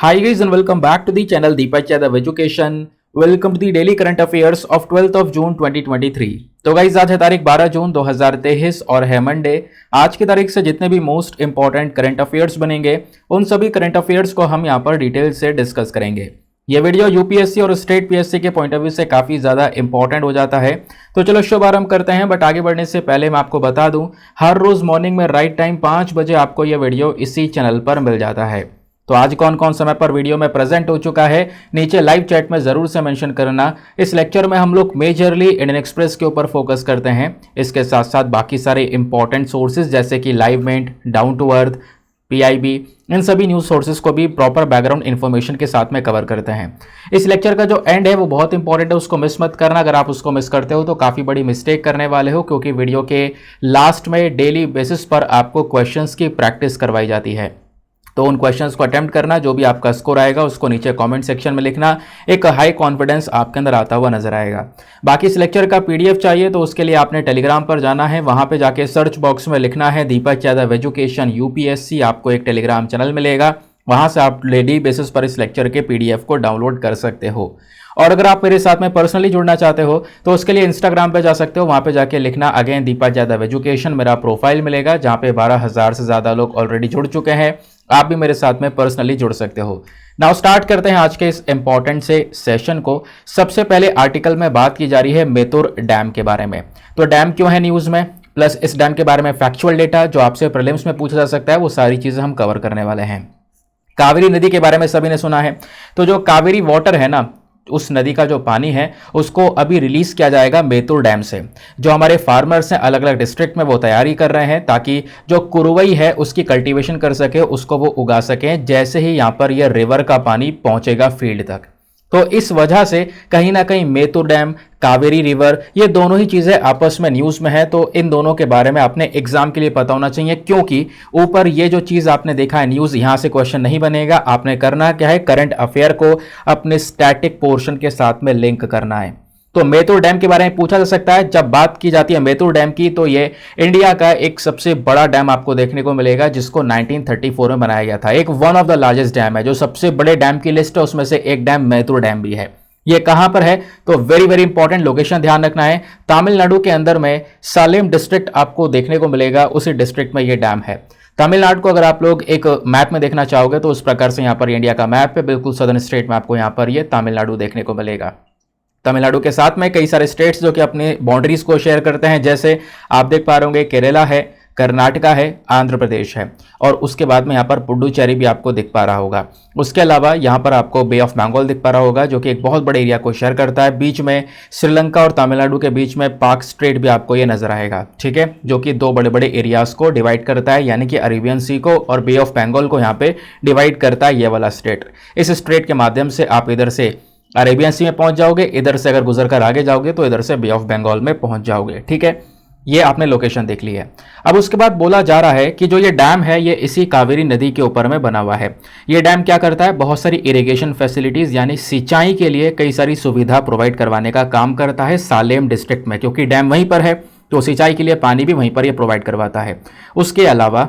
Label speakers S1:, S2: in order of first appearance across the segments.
S1: Hi guys and welcome back to the channel Deepak Yadav Education. Welcome to the daily current affairs of 12th of June 2023. तो guys आज है तारीख 12 जून 2023 और है Monday. आज की तारीख से जितने भी मोस्ट इंपॉर्टेंट करंट अफेयर्स बनेंगे उन सभी करंट अफेयर्स को हम यहाँ पर डिटेल से डिस्कस करेंगे। ये वीडियो यूपीएससी और स्टेट पीएससी के पॉइंट ऑफ व्यू से काफी ज्यादा इंपॉर्टेंट हो जाता है। तो चलो शुभारंभ करते हैं, बट आगे बढ़ने से पहले मैं आपको बता दूं हर रोज मॉर्निंग में राइट टाइम 5 बजे आपको यह वीडियो इसी चैनल पर मिल जाता है। तो आज कौन कौन समय पर वीडियो में प्रेजेंट हो चुका है नीचे लाइव चैट में जरूर से मेंशन करना। इस लेक्चर में हम लोग मेजरली इंडियन एक्सप्रेस के ऊपर फोकस करते हैं, इसके साथ साथ बाकी सारे इंपॉर्टेंट सोर्सेज जैसे कि Live Mint, Down To Earth, PIB, इन सभी न्यूज सोर्सेज को भी प्रॉपर बैकग्राउंड इन्फॉर्मेशन के साथ में कवर करते हैं। इस लेक्चर का जो एंड है वो बहुत इंपॉर्टेंट है, उसको मिस मत करना। अगर आप उसको मिस करते हो तो काफी बड़ी मिस्टेक करने वाले हो, क्योंकि वीडियो के लास्ट में डेली बेसिस पर आपको क्वेश्चंस की प्रैक्टिस करवाई जाती है। तो उन क्वेश्चंस को अटेम्प्ट करना, जो भी आपका स्कोर आएगा उसको नीचे कमेंट सेक्शन में लिखना। एक हाई कॉन्फिडेंस आपके अंदर आता हुआ नजर आएगा। बाकी इस लेक्चर का पीडीएफ चाहिए तो उसके लिए आपने टेलीग्राम पर जाना है, वहां पे जाके सर्च बॉक्स में लिखना है दीपक यादव एजुकेशन यूपीएससी, आपको एक टेलीग्राम चैनल मिलेगा। वहां से आप डेली बेसिस पर इस लेक्चर के पीडीएफ को डाउनलोड कर सकते हो। और अगर आप मेरे साथ में पर्सनली जुड़ना चाहते हो तो उसके लिए इंस्टाग्राम पे जा सकते हो, वहां पे जाके लिखना अगेन दीपक यादव एजुकेशन, मेरा प्रोफाइल मिलेगा जहां पे 12,000 से ज्यादा लोग ऑलरेडी जुड़ चुके हैं। आप भी मेरे साथ में पर्सनली जुड़ सकते हो। नाउ स्टार्ट करते हैं आज के इस इंपॉर्टेंट से सेशन को। सबसे पहले आर्टिकल में बात की जा रही है मेतुर डैम के बारे में। तो डैम क्यों है न्यूज में, प्लस इस डैम के बारे में फैक्चुअल डेटा जो आपसे प्रीलिम्स में पूछा जा सकता है, वो सारी चीजें हम कवर करने वाले हैं। कावेरी नदी के बारे में सभी ने सुना है। तो जो कावेरी वाटर है ना, उस नदी का जो पानी है उसको अभी रिलीज किया जाएगा मेतुर डैम से। जो हमारे फार्मर्स हैं अलग अलग डिस्ट्रिक्ट में वो तैयारी कर रहे हैं ताकि जो कुरुवई है उसकी कल्टीवेशन कर सके, उसको वो उगा सकें जैसे ही यहाँ पर यह रिवर का पानी पहुंचेगा फील्ड तक। तो इस वजह से कहीं ना कहीं मेतुर डैम, कावेरी रिवर, ये दोनों ही चीजें आपस में न्यूज में है। तो इन दोनों के बारे में आपने एग्जाम के लिए पता होना चाहिए, क्योंकि ऊपर ये जो चीज आपने देखा है न्यूज, यहां से क्वेश्चन नहीं बनेगा। आपने करना क्या है, करंट अफेयर को अपने स्टैटिक पोर्शन के साथ में लिंक करना है। तो मेतुर डैम के बारे में पूछा जा सकता है। जब बात की जाती है मेतुर डैम की तो ये इंडिया का एक सबसे बड़ा डैम आपको देखने को मिलेगा, जिसको 1934 में बनाया गया था। एक one of the largest dam है, जो सबसे बड़े डैम की लिस्ट है उसमें से एक डैम मेतुर डैम भी है। ये कहां पर है तो वेरी वेरी इंपॉर्टेंट लोकेशन ध्यान रखना है। तमिलनाडु के अंदर में सालेम डिस्ट्रिक्ट आपको देखने को मिलेगा, उसी डिस्ट्रिक्ट में ये डैम है। तमिलनाडु को अगर आप लोग एक मैप में देखना चाहोगे तो उस प्रकार से यहाँ पर इंडिया का मैप है, बिल्कुल सदर्न स्टेट में आपको यहाँ पर ये तमिलनाडु देखने को मिलेगा। तमिलनाडु के साथ में कई सारे स्टेट्स जो कि अपने बाउंड्रीज को शेयर करते हैं, जैसे आप देख पा रहे होंगे केरला है, कर्नाटका है, आंध्र प्रदेश है, और उसके बाद में यहाँ पर पुडुचेरी भी आपको दिख पा रहा होगा। उसके अलावा यहाँ पर आपको बे ऑफ बंगाल दिख पा रहा होगा, जो कि एक बहुत बड़े एरिया को शेयर करता है। बीच में श्रीलंका और तमिलनाडु के बीच में पाक स्ट्रेट भी आपको ये नजर आएगा, ठीक है, जो कि दो बड़े बड़े एरियाज को डिवाइड करता है, यानी कि अरेबियन सी को और बे ऑफ बंगाल को यहाँ पे डिवाइड करता है ये वाला स्ट्रेट। इस स्ट्रेट के माध्यम से आप इधर से अरेबियन सी में पहुंच जाओगे, इधर से अगर गुजर कर आगे जाओगे तो इधर से बे ऑफ बंगाल में पहुंच जाओगे, ठीक है। ये आपने लोकेशन देख ली है। अब उसके बाद बोला जा रहा है कि जो ये डैम है ये इसी कावेरी नदी के ऊपर में बना हुआ है। ये डैम क्या करता है, बहुत सारी इरिगेशन फैसिलिटीज यानी सिंचाई के लिए कई सारी सुविधा प्रोवाइड करवाने का काम करता है सालेम डिस्ट्रिक्ट में, क्योंकि डैम वहीं पर है तो सिंचाई के लिए पानी भी वहीं पर ये प्रोवाइड करवाता है। उसके अलावा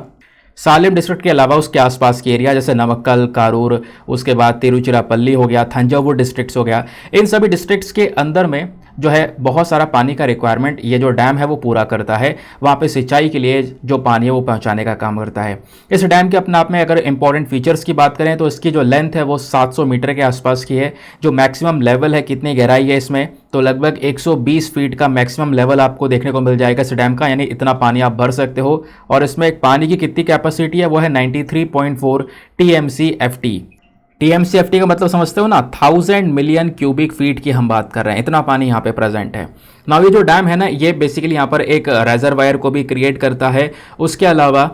S1: सालेम डिस्ट्रिक्ट के अलावा उसके आसपास के एरिया जैसे नमक्कल, कारूर, उसके बाद तिरुचिरापल्ली हो गया, थंजावुर डिस्ट्रिक्ट्स हो गया, इन सभी डिस्ट्रिक्ट्स के अंदर में जो है बहुत सारा पानी का रिक्वायरमेंट ये जो डैम है वो पूरा करता है। वहाँ पे सिंचाई के लिए जो पानी है वो पहुँचाने का काम करता है। इस डैम के अपने आप में अगर इंपॉर्टेंट फीचर्स की बात करें तो इसकी जो लेंथ है वो 700 मीटर के आसपास की है। जो मैक्सिमम लेवल है, कितनी गहराई है इसमें, तो लगभग 120 फीट का मैक्सिमम लेवल आपको देखने को मिल जाएगा इस डैम का, यानी इतना पानी आप भर सकते हो। और इसमें एक पानी की कितनी कैपेसिटी है वो है 93.4 TMCFT। TMCFT का मतलब समझते हो ना, 1000 मिलियन क्यूबिक फीट की हम बात कर रहे हैं, इतना पानी यहाँ पे प्रेजेंट है। नाउ ये जो डैम है ना, ये बेसिकली यहाँ पर एक रेजरवायर को भी क्रिएट करता है। उसके अलावा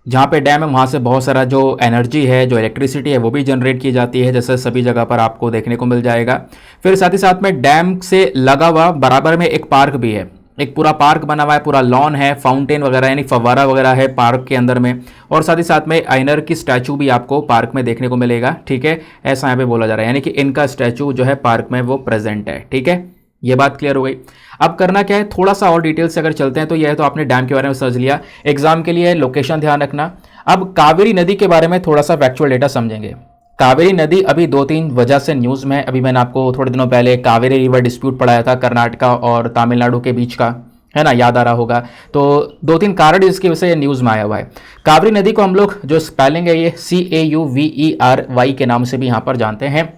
S1: जहाँ पे डैम है वहाँ से बहुत सारा जो एनर्जी है, जो इलेक्ट्रिसिटी है वो भी जनरेट की जाती है, जैसे सभी जगह पर आपको देखने को मिल जाएगा। फिर साथ ही साथ में डैम से लगा हुआ बराबर में एक पार्क भी है, एक पूरा पार्क बना हुआ है, पूरा लॉन है, फाउंटेन वगैरह यानी फव्वारा वगैरह है पार्क के अंदर में। और साथ ही साथ में आइनर की स्टैचू भी आपको पार्क में देखने को मिलेगा, ठीक है, ऐसा यहाँ पे बोला जा रहा है, यानी कि इनका स्टैचू जो है पार्क में वो प्रेजेंट है, ठीक है। ये बात क्लियर हो गई। अब करना क्या है, थोड़ा सा और डिटेल से अगर चलते हैं तो यह तो आपने डैम के बारे में समझ लिया। एग्जाम के लिए लोकेशन ध्यान रखना। अब कावेरी नदी के बारे में थोड़ा सा फैक्चुअल डेटा समझेंगे। कावेरी नदी अभी 2-3 वजह से न्यूज़ में, अभी मैंने आपको थोड़े दिनों पहले कावेरी रिवर डिस्प्यूट पढ़ाया था कर्नाटका और तमिलनाडु के बीच का, है ना, याद आ रहा होगा। तो 2-3 कारण इसकी वजह से न्यूज़ में आया हुआ है। कावेरी नदी को हम लोग जो स्पेलिंग है ये CAUVERY के नाम से भी यहाँ पर जानते हैं,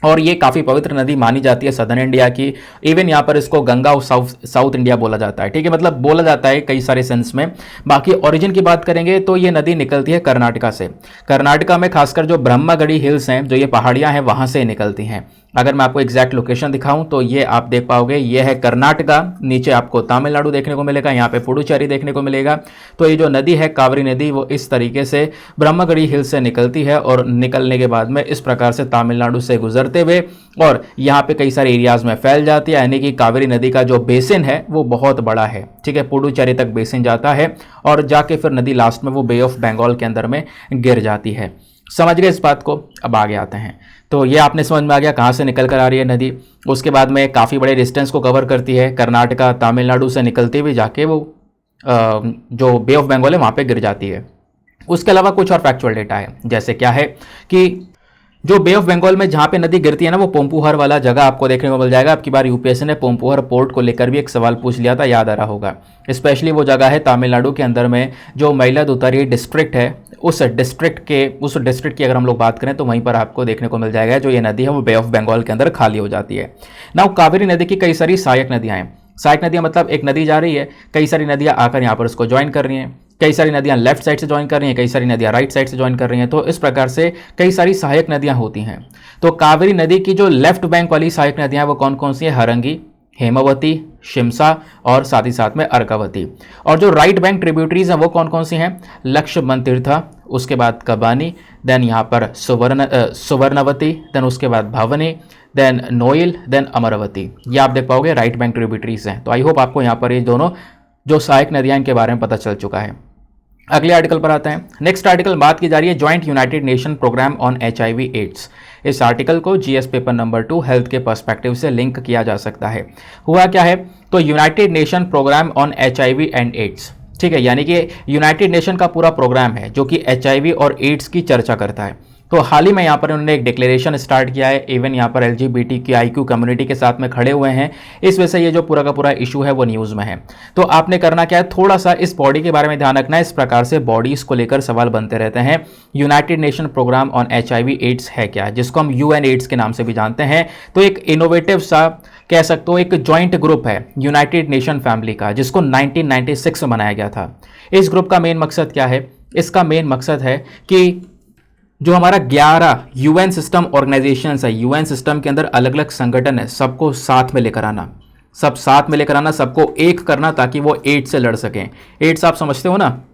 S1: और ये काफ़ी पवित्र नदी मानी जाती है सदर्न इंडिया की। इवन यहाँ पर इसको गंगा और साउथ इंडिया बोला जाता है, ठीक है, मतलब बोला जाता है कई सारे सेंस में। बाकी ओरिजिन की बात करेंगे तो ये नदी निकलती है कर्नाटका से। कर्नाटका में खासकर जो ब्रह्मगढ़ी हिल्स हैं, जो ये पहाड़ियाँ हैं, वहाँ से निकलती हैं। अगर मैं आपको एग्जैक्ट लोकेशन दिखाऊं तो ये आप देख पाओगे, ये है कर्नाटका, नीचे आपको तमिलनाडु देखने को मिलेगा, यहाँ पे पुडुचेरी देखने को मिलेगा। तो ये जो नदी है कावेरी नदी, वो इस तरीके से ब्रह्मगढ़ी हिल से निकलती है, और निकलने के बाद में इस प्रकार से तमिलनाडु से गुजरते हुए और यहाँ पे कई सारे एरियाज में फैल जाती है। यानी कि कावेरी नदी का जो बेसिन है वो बहुत बड़ा है, ठीक है, पुडुचेरी तक बेसिन जाता है और जाके फिर नदी लास्ट में वो बे ऑफ बंगाल के अंदर में गिर जाती है। समझ गए इस बात को? अब आगे आते हैं। तो ये आपने समझ में आ गया कहाँ से निकल कर आ रही है नदी। उसके बाद में काफ़ी बड़े डिस्टेंस को कवर करती है, कर्नाटका तमिलनाडु से निकलती हुई जाके वो जो बे ऑफ बंगाल है वहाँ पे गिर जाती है। उसके अलावा कुछ और फैक्चुअल डेटा है, जैसे क्या है कि जो बे ऑफ बंगाल में जहाँ पे नदी गिरती है ना, वो पोम्पुहर वाला जगह आपको देखने को मिल जाएगा। अब की बार यूपीएससी ने पोम्पुहर पोर्ट को लेकर भी एक सवाल पूछ लिया था, याद आ रहा होगा। स्पेशली वो जगह है तमिलनाडु के अंदर में, जो मयिलादुथुराई डिस्ट्रिक्ट है, उस डिस्ट्रिक्ट की अगर हम लोग बात करें तो वहीं पर आपको देखने को मिल जाएगा जो ये नदी है वो बे ऑफ बंगाल के अंदर खाली हो जाती है। नाउ कावेरी नदी की कई सारी सहायक नदियाँ हैं। सहायक नदियाँ मतलब एक नदी जा रही है, कई सारी नदियाँ आकर यहाँ पर उसको ज्वाइन कर रही हैं, कई सारी नदियाँ लेफ्ट साइड से ज्वाइन कर रही हैं, कई सारी नदियाँ राइट साइड से ज्वाइन कर रही हैं। तो इस प्रकार से कई सारी सहायक नदियाँ होती हैं। तो कावेरी नदी की जो लेफ्ट बैंक वाली सहायक नदियाँ वो कौन कौन सी है? हरंगी, हेमावती, शिमसा और साथ ही साथ में अर्कावती। और जो राइट बैंक ट्रिब्यूटरीज हैं वो कौन कौन सी हैं? लक्ष्मण तीर्था, उसके बाद कबानी, देन यहाँ पर सुवर्णवती, देन उसके बाद भवानी, देन नोइल, देन अमरावती। ये आप देख पाओगे राइट बैंक ट्रिब्यूटरीज हैं। तो आई होप आपको यहाँ पर ये दोनों जो सहायक नदियाँ इनके बारे में पता चल चुका है। अगले आर्टिकल पर आते हैं। नेक्स्ट आर्टिकल बात की जा रही है joint united nation program on HIV AIDS. इस आर्टिकल को GS पेपर नंबर 2 हेल्थ के पर्सपेक्टिव से लिंक किया जा सकता है। हुआ क्या है? तो united nation program on HIV and AIDS, ठीक है, यानी कि यूनाइटेड नेशन का पूरा प्रोग्राम है जो कि HIV और एड्स की चर्चा करता है। तो हाल ही में यहाँ पर उन्होंने एक डिक्लेरेशन स्टार्ट किया है। इवन यहाँ पर LGBTQIQ कम्युनिटी के साथ में खड़े हुए हैं। इस वजह से ये जो पूरा का पूरा इशू है वो न्यूज़ में है। तो आपने करना क्या है, थोड़ा सा इस बॉडी के बारे में ध्यान रखना है। इस प्रकार से बॉडीज को लेकर सवाल बनते रहते हैं। United nation program on HIV AIDS है क्या, जिसको हम UN एड्स के नाम से भी जानते हैं। तो एक इनोवेटिव सा कह सकते हो एक जॉइंट ग्रुप है यूनाइटेड नेशन फैमिली का, जिसको 1996 में बनाया गया था। इस ग्रुप का मेन मकसद क्या है? इसका मेन मकसद है कि जो हमारा 11 UN सिस्टम ऑर्गेनाइजेशंस है, UN सिस्टम के अंदर अलग अलग संगठन है, सबको साथ में लेकर आना, सब साथ में लेकर आना, सबको एक करना, ताकि वो एड्स से लड़ सकें। एड्स आप समझते हो ना,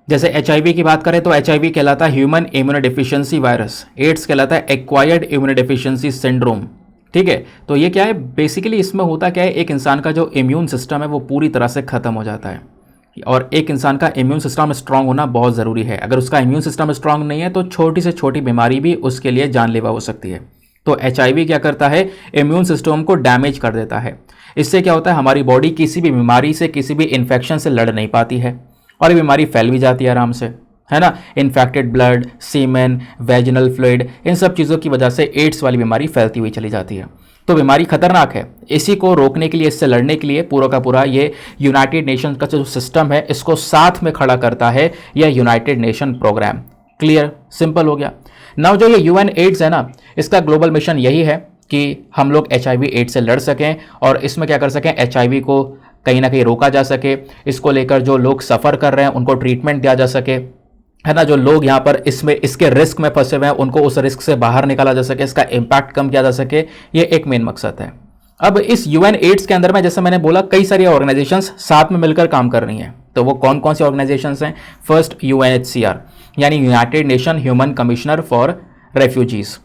S1: जैसे HIV की बात करें तो HIV कहलाता है ह्यूमन इम्यूनोडेफिशिएंसी वायरस, एड्स कहलाता है एक्वायर्ड इम्यूनोडेफिशिएंसी सिंड्रोम, ठीक है। तो ये क्या है बेसिकली, इसमें होता क्या है, एक इंसान का जो इम्यून सिस्टम है वो पूरी तरह से खत्म हो जाता है। और एक इंसान का इम्यून सिस्टम स्ट्रांग होना बहुत ज़रूरी है। अगर उसका इम्यून सिस्टम स्ट्रांग नहीं है तो छोटी से छोटी बीमारी भी उसके लिए जानलेवा हो सकती है। तो HIV क्या करता है, इम्यून सिस्टम को डैमेज कर देता है। इससे क्या होता है, हमारी बॉडी किसी भी बीमारी से, किसी भी इन्फेक्शन से लड़ नहीं पाती है, और ये बीमारी फैल भी जाती है आराम से, है ना। इन्फेक्टेड ब्लड, सीमेन, वेजिनल फ्लूइड, इन सब चीज़ों की वजह से एड्स वाली बीमारी फैलती हुई चली जाती है। तो बीमारी खतरनाक है। इसी को रोकने के लिए, इससे लड़ने के लिए पूरा का पूरा ये यूनाइटेड नेशन का जो सिस्टम है इसको साथ में खड़ा करता है यह united nation program. Clear, simple हो गया। नाउ जो ये UN एड्स है ना, इसका ग्लोबल मिशन यही है कि हम लोग HIV एड्स से लड़ सकें और इसमें क्या कर सकें, HIV को कहीं ना कहीं रोका जा सके। इसको लेकर जो लोग सफ़र कर रहे हैं उनको ट्रीटमेंट दिया जा सके, है ना। जो लोग यहाँ पर इसमें इसके रिस्क में फंसे हुए हैं उनको उस रिस्क से बाहर निकाला जा सके, इसका इम्पैक्ट कम किया जा सके, ये एक मेन मकसद है। अब इस UN एड्स के अंदर में जैसे मैंने बोला कई सारी ऑर्गेनाइजेशंस साथ में मिलकर काम कर रही हैं। तो वो कौन कौन सी ऑर्गेनाइजेशंस हैं? फर्स्ट UNHCR यानी United nation human commissioner for refugees.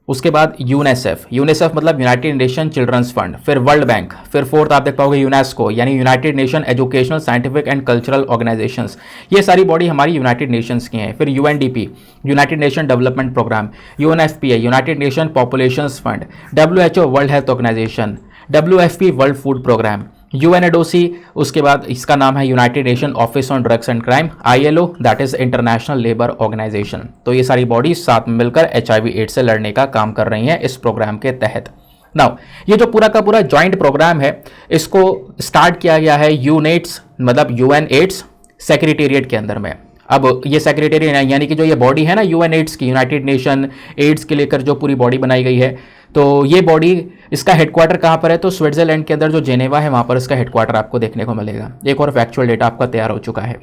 S1: उसके बाद यूनिसेफ मतलब यूनाइटेड नेशन चिल्ड्रंस फंड, फिर वर्ल्ड बैंक, फिर फोर्थ आप देख पाओगे यूनेस्को यानी United nation educational scientific and cultural organisations. ये सारी बॉडी हमारी यूनाइटेड नेशंस की हैं। फिर UNDP united nation development program, UNFPA united nation populations fund, WHO world health organization, WFP world food program, UNODC, उसके बाद इसका नाम है united nation office on drugs and crime, ILO that is international labour organization. तो ये सारी bodies साथ में मिलकर HIV एड्स से लड़ने का काम कर रही हैं इस प्रोग्राम के तहत। नाउ ये जो पूरा का पूरा जॉइंट प्रोग्राम है, इसको स्टार्ट किया गया है यूनेट्स मतलब UN एड्स सेक्रेटेरिएट के अंदर में। अब ये सेक्रेटेरिएट यानी कि जो ये बॉडी है ना UN एड्स की, यूनाइटेड नेशन एड्स के लेकर जो पूरी बॉडी बनाई गई है, तो ये बॉडी, इसका हेडक्वार्टर कहाँ पर है? तो स्विट्जरलैंड के अंदर जो जेनेवा है वहाँ पर इसका हेडक्वार्टर आपको देखने को मिलेगा। एक और फैक्चुअल डेटा आपका तैयार हो चुका है।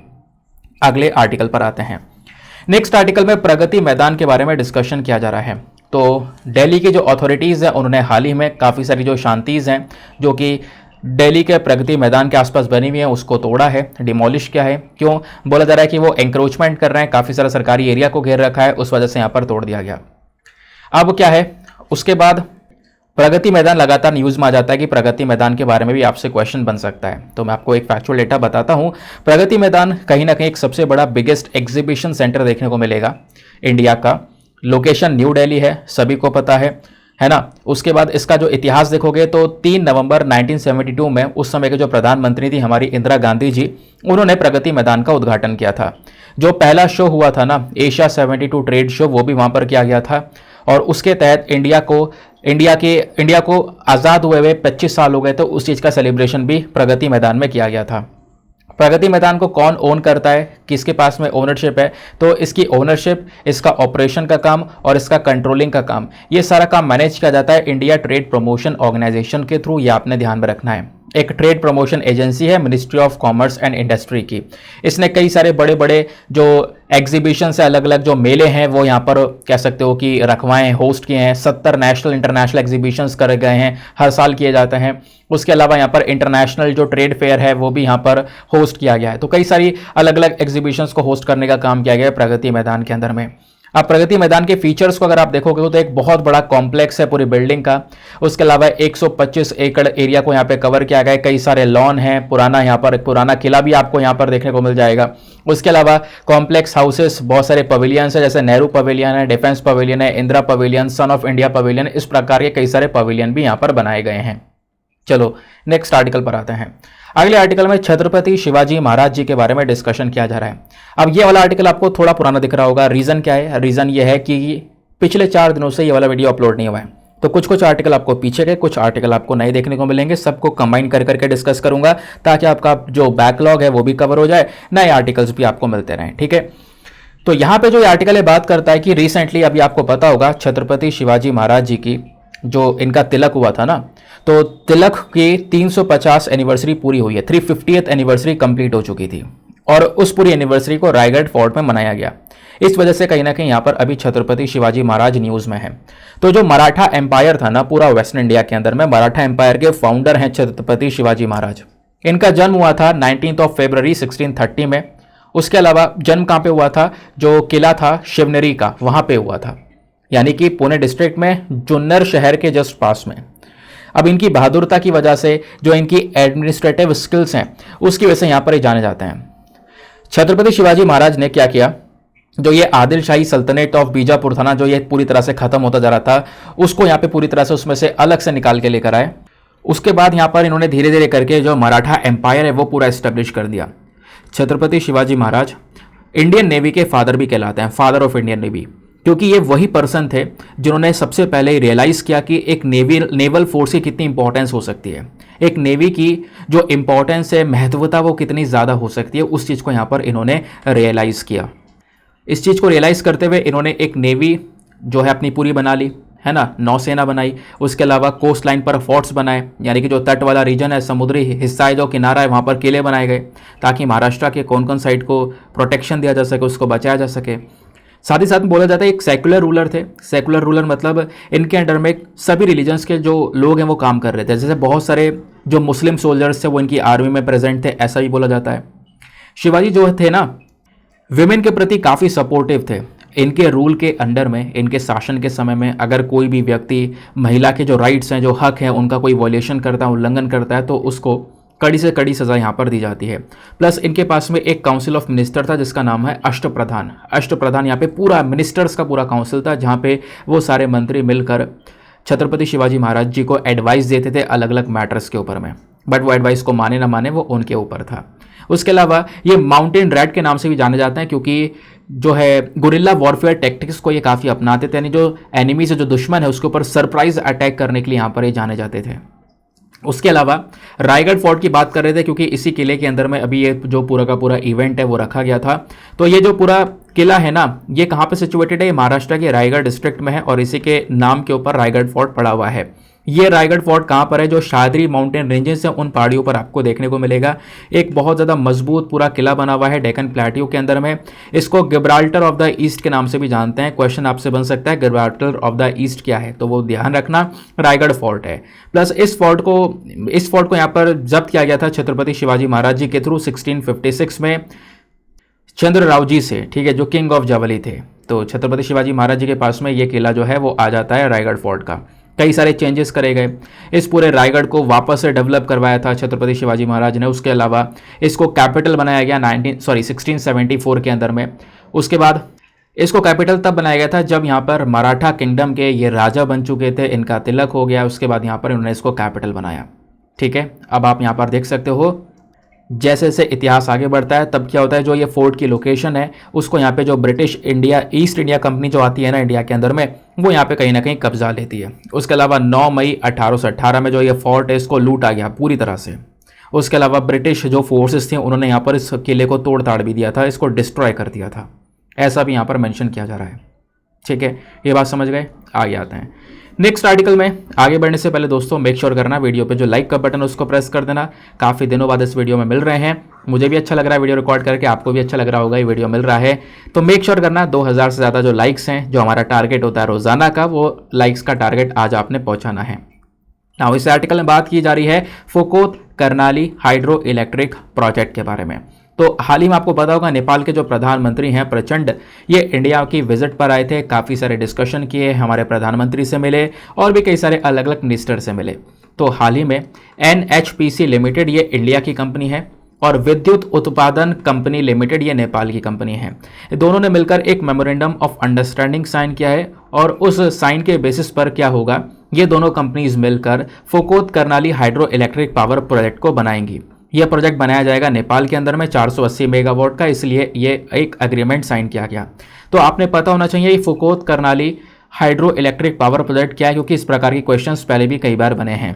S1: अगले आर्टिकल पर आते हैं। नेक्स्ट आर्टिकल में प्रगति मैदान के बारे में डिस्कशन किया जा रहा है। तो दिल्ली की जो अथॉरिटीज़ हैं उन्होंने हाल ही में काफ़ी सारी जो शांतिज़ हैं जो कि दिल्ली के प्रगति मैदान के आसपास बनी हुई है उसको तोड़ा है, डिमोलिश किया है। क्यों? बोला जा रहा है कि वो एंक्रोचमेंट कर रहे हैं, काफ़ी सारा सरकारी एरिया को घेर रखा है, उस वजह से यहाँ पर तोड़ दिया गया। अब क्या है, उसके बाद प्रगति मैदान लगातार न्यूज़ में आ जाता है कि प्रगति मैदान के बारे में भी आपसे क्वेश्चन बन सकता है। तो मैं आपको एक फैक्चुअल डेटा बताता हूँ। प्रगति मैदान कहीं ना कहीं एक सबसे बड़ा बिगेस्ट एग्जीबिशन सेंटर देखने को मिलेगा इंडिया का। लोकेशन न्यू दिल्ली है, सभी को पता है ना। उसके बाद इसका जो इतिहास देखोगे तो 3 नवंबर 1972 में उस समय के जो प्रधानमंत्री थी हमारी इंदिरा गांधी जी, उन्होंने प्रगति मैदान का उद्घाटन किया था। जो पहला शो हुआ था ना, एशिया 72 ट्रेड शो, वो भी वहाँ पर किया गया था। और उसके तहत इंडिया को आज़ाद हुए 25 साल हो गए, तो उस चीज़ का सेलिब्रेशन भी प्रगति मैदान में किया गया था। प्रगति मैदान को कौन ओन करता है, किसके पास में ओनरशिप है? तो इसकी ओनरशिप, इसका ऑपरेशन का काम और इसका कंट्रोलिंग का काम, ये सारा काम मैनेज किया जाता है इंडिया ट्रेड प्रमोशन ऑर्गेनाइजेशन के थ्रू। ये आपने ध्यान में रखना है। एक ट्रेड प्रमोशन एजेंसी है ministry of commerce and industry की। इसने कई सारे बड़े बड़े जो एग्जीबिशन से अलग अलग जो मेले हैं वो यहाँ पर कह सकते हो कि रखवाएं, होस्ट किए हैं। 70 नेशनल इंटरनेशनल एग्जीबिशंस करे गए हैं, हर साल किए जाते हैं। उसके अलावा यहाँ पर इंटरनेशनल जो ट्रेड फेयर है वो भी यहाँ पर होस्ट किया गया है। तो कई सारी अलग अलग एग्जीबिशंस को होस्ट करने का काम किया गया है प्रगति मैदान के अंदर में। अब प्रगति मैदान के फीचर्स को अगर आप देखोगे तो एक बहुत बड़ा कॉम्प्लेक्स है पूरी बिल्डिंग का। उसके अलावा 125 एकड़ एरिया को यहाँ पे कवर किया गया है। कई सारे लॉन हैं, पुराना यहाँ पर पुराना किला भी आपको यहाँ पर देखने को मिल जाएगा। उसके अलावा कॉम्प्लेक्स हाउसेस, बहुत सारे पवेलियंस है, जैसे नेहरू पवेलियन है, डिफेंस पवेलियन है, Indira pavilion, son of India pavilion, इस प्रकार के कई सारे पवेलियन भी यहाँ पर बनाए गए हैं। चलो नेक्स्ट आर्टिकल पर आते हैं। अगले आर्टिकल में छत्रपति शिवाजी महाराज जी के बारे में डिस्कशन किया जा रहा है। अब ये वाला आर्टिकल आपको थोड़ा पुराना दिख रहा होगा। रीज़न क्या है? रीज़न ये है कि पिछले 4 दिनों से ये वाला वीडियो अपलोड नहीं हुआ है, तो कुछ आर्टिकल आपको पीछे के, कुछ आर्टिकल आपको नए देखने को मिलेंगे। सबको कंबाइन कर करके डिस्कस करूंगा ताकि आपका जो बैकलॉग है वो भी कवर हो जाए, नए आर्टिकल्स भी आपको मिलते रहें। ठीक है, तो यहाँ पे जो ये आर्टिकल है बात करता है कि रिसेंटली, अभी आपको पता होगा, छत्रपति शिवाजी महाराज जी की जो इनका तिलक हुआ था ना, तो तिलक की 350 एनिवर्सरी पूरी हुई है। 350th एनिवर्सरी कंप्लीट हो चुकी थी और उस पूरी एनिवर्सरी को रायगढ़ फोर्ट में मनाया गया। इस वजह से कहीं ना कहीं यहाँ पर अभी छत्रपति शिवाजी महाराज न्यूज़ में है। तो जो मराठा एम्पायर था ना पूरा वेस्टर्न इंडिया के अंदर में, मराठा एम्पायर के फाउंडर हैं छत्रपति शिवाजी महाराज। इनका जन्म हुआ था 19 फरवरी 1630 में। उसके अलावा जन्म कहाँ पे हुआ था? जो किला था शिवनेरी का, वहाँ पे हुआ था, यानी कि पुणे डिस्ट्रिक्ट में जुन्नर शहर के जस्ट पास में। अब इनकी बहादुरता की वजह से, जो इनकी एडमिनिस्ट्रेटिव स्किल्स हैं, उसकी वजह से यहाँ पर ये जाने जाते हैं। छत्रपति शिवाजी महाराज ने क्या किया, जो ये आदिल शाही सल्तनत ऑफ बीजापुर था ना, जो ये पूरी तरह से खत्म होता जा रहा था, उसको यहाँ पे पूरी तरह से उसमें से अलग से निकाल के लेकर आए। उसके बाद यहाँ पर इन्होंने धीरे धीरे करके जो मराठा एम्पायर है वो पूरा एस्टेब्लिश कर दिया। छत्रपति शिवाजी महाराज इंडियन नेवी के फादर भी कहलाते हैं, फादर ऑफ इंडियन नेवी, क्योंकि ये वही पर्सन थे जिन्होंने सबसे पहले रियलाइज़ किया कि एक नेवल फोर्स की कितनी इंपॉर्टेंस हो सकती है, एक नेवी की जो इंपॉर्टेंस है, महत्वता, वो कितनी ज़्यादा हो सकती है। उस चीज़ को यहाँ पर इन्होंने रियलाइज़ किया। इस चीज़ को रियलाइज़ करते हुए इन्होंने एक नेवी जो है अपनी पूरी बना ली, है ना, नौसेना बनाई। उसके अलावा कोस्ट लाइन पर फोर्ट्स बनाए, यानी कि जो तट वाला रीजन है, समुद्री हिस्सा है, जो किनारा है, वहाँ पर किले बनाए गए ताकि महाराष्ट्र के कौन कौन साइड को प्रोटेक्शन दिया जा सके, उसको बचाया जा सके। साथ ही साथ बोला जाता है एक सेकुलर रूलर थे। सेकुलर रूलर मतलब इनके अंडर में सभी रिलीजन्स के जो लोग हैं वो काम कर रहे थे। जैसे बहुत सारे जो मुस्लिम सोल्जर्स थे वो इनकी आर्मी में प्रेजेंट थे, ऐसा भी बोला जाता है। शिवाजी जो थे ना, विमेन के प्रति काफ़ी सपोर्टिव थे। इनके रूल के अंडर में, इनके शासन के समय में, अगर कोई भी व्यक्ति महिला के जो राइट्स हैं, जो हक हैं, उनका कोई वॉयलेशन करता है, उल्लंघन करता है, तो उसको कड़ी से कड़ी सज़ा यहाँ पर दी जाती है। प्लस इनके पास में एक काउंसिल ऑफ मिनिस्टर था जिसका नाम है अष्टप्रधान। अष्टप्रधान यहाँ पे पूरा मिनिस्टर्स का पूरा काउंसिल था, जहाँ पे वो सारे मंत्री मिलकर छत्रपति शिवाजी महाराज जी को एडवाइस देते थे अलग अलग मैटर्स के ऊपर में। बट वो एडवाइस को माने ना माने वो उनके ऊपर था। उसके अलावा ये माउंटेन रैट के नाम से भी जाने जाते हैं, क्योंकि जो है गुरिल्ला वॉरफेयर टेक्टिक्स को ये काफ़ी अपनाते थे, यानी जो एनिमी से जो दुश्मन है उसके ऊपर सरप्राइज अटैक करने के लिए यहाँ पर ये जाने जाते थे। उसके अलावा रायगढ़ फोर्ट की बात कर रहे थे, क्योंकि इसी किले के अंदर में अभी ये जो पूरा का पूरा इवेंट है वो रखा गया था। तो ये जो पूरा किला है ना, ये कहाँ पे सिचुएटेड है? ये महाराष्ट्र के रायगढ़ डिस्ट्रिक्ट में है और इसी के नाम के ऊपर रायगढ़ फोर्ट पड़ा हुआ है। ये रायगढ़ फोर्ट कहाँ पर है? जो शाद्री माउंटेन रेंजेस है उन पहाड़ियों पर आपको देखने को मिलेगा। एक बहुत ज़्यादा मजबूत पूरा किला बना हुआ है डेक्कन प्लेट्यू के अंदर में। इसको गिब्राल्टर ऑफ द ईस्ट के नाम से भी जानते हैं। क्वेश्चन आपसे बन सकता है गिब्राल्टर ऑफ द ईस्ट क्या है, तो वो ध्यान रखना रायगढ़ फोर्ट है। प्लस इस फोर्ट को यहाँ पर जब्त किया गया था छत्रपति शिवाजी महाराज जी के थ्रू 1656 में चंद्रराव जी से, ठीक है, जो किंग ऑफ जावली थे। तो छत्रपति शिवाजी महाराज जी के पास में ये किला जो है वो आ जाता है रायगढ़ फोर्ट का। कई सारे चेंजेस करे गए, इस पूरे रायगढ़ को वापस से डेवलप करवाया था छत्रपति शिवाजी महाराज ने। उसके अलावा इसको कैपिटल बनाया गया 1674 के अंदर में। उसके बाद इसको कैपिटल तब बनाया गया था जब यहाँ पर मराठा किंगडम के ये राजा बन चुके थे, इनका तिलक हो गया। उसके बाद यहाँ पर इन्होंने इसको कैपिटल बनाया। ठीक है, अब आप यहाँ पर देख सकते हो जैसे जैसे इतिहास आगे बढ़ता है तब क्या होता है, जो ये फोर्ट की लोकेशन है उसको यहाँ पे जो British India east India company जो आती है ना इंडिया के अंदर में, वो यहाँ पे कहीं ना कहीं कब्जा लेती है। उसके अलावा 9 मई 1818 में जो ये फोर्ट है इसको लूटा गया पूरी तरह से। उसके अलावा ब्रिटिश जो फोर्सेस थे उन्होंने यहाँ पर इस किले को तोड़ ताड़ भी दिया था, इसको डिस्ट्रॉय कर दिया था, ऐसा भी यहाँ पर मेंशन किया जा रहा है। ठीक है, ये बात समझ गए। आगे आते हैं नेक्स्ट आर्टिकल में। आगे बढ़ने से पहले दोस्तों मेक श्योर करना वीडियो पे जो लाइक का बटन उसको प्रेस कर देना। काफ़ी दिनों बाद इस वीडियो में मिल रहे हैं, मुझे भी अच्छा लग रहा है वीडियो रिकॉर्ड करके, आपको भी अच्छा लग रहा होगा ये वीडियो मिल रहा है। तो मेक श्योर करना 2000 से ज़्यादा जो लाइक्स हैं, जो हमारा टारगेट होता है रोजाना का, वो लाइक्स का टारगेट आज आपने पहुँचाना है। नाउ इस आर्टिकल में बात की जा रही है फोकोत करनाली हाइड्रो इलेक्ट्रिक प्रोजेक्ट के बारे में। तो हाल ही में आपको पता होगा नेपाल के जो प्रधानमंत्री हैं प्रचंड, ये इंडिया की विजिट पर आए थे, काफ़ी सारे डिस्कशन किए, हमारे प्रधानमंत्री से मिले और भी कई सारे अलग अलग मिनिस्टर से मिले। तो हाल ही में NHPC लिमिटेड ये इंडिया की कंपनी है और विद्युत उत्पादन कंपनी लिमिटेड ये नेपाल की कंपनी है। दोनों ने मिलकर एक मेमोरेंडम ऑफ अंडरस्टैंडिंग साइन किया है और उस साइन के बेसिस पर क्या होगा, ये दोनों कंपनीज मिलकर Phukot Karnali hydro electric power project को बनाएंगी। यह प्रोजेक्ट बनाया जाएगा नेपाल के अंदर में 480 मेगावाट का, इसलिए ये एक एग्रीमेंट साइन किया गया। तो आपने पता होना चाहिए ये Phukot Karnali hydro electric power project क्या है, क्योंकि इस प्रकार के क्वेश्चंस पहले भी कई बार बने हैं।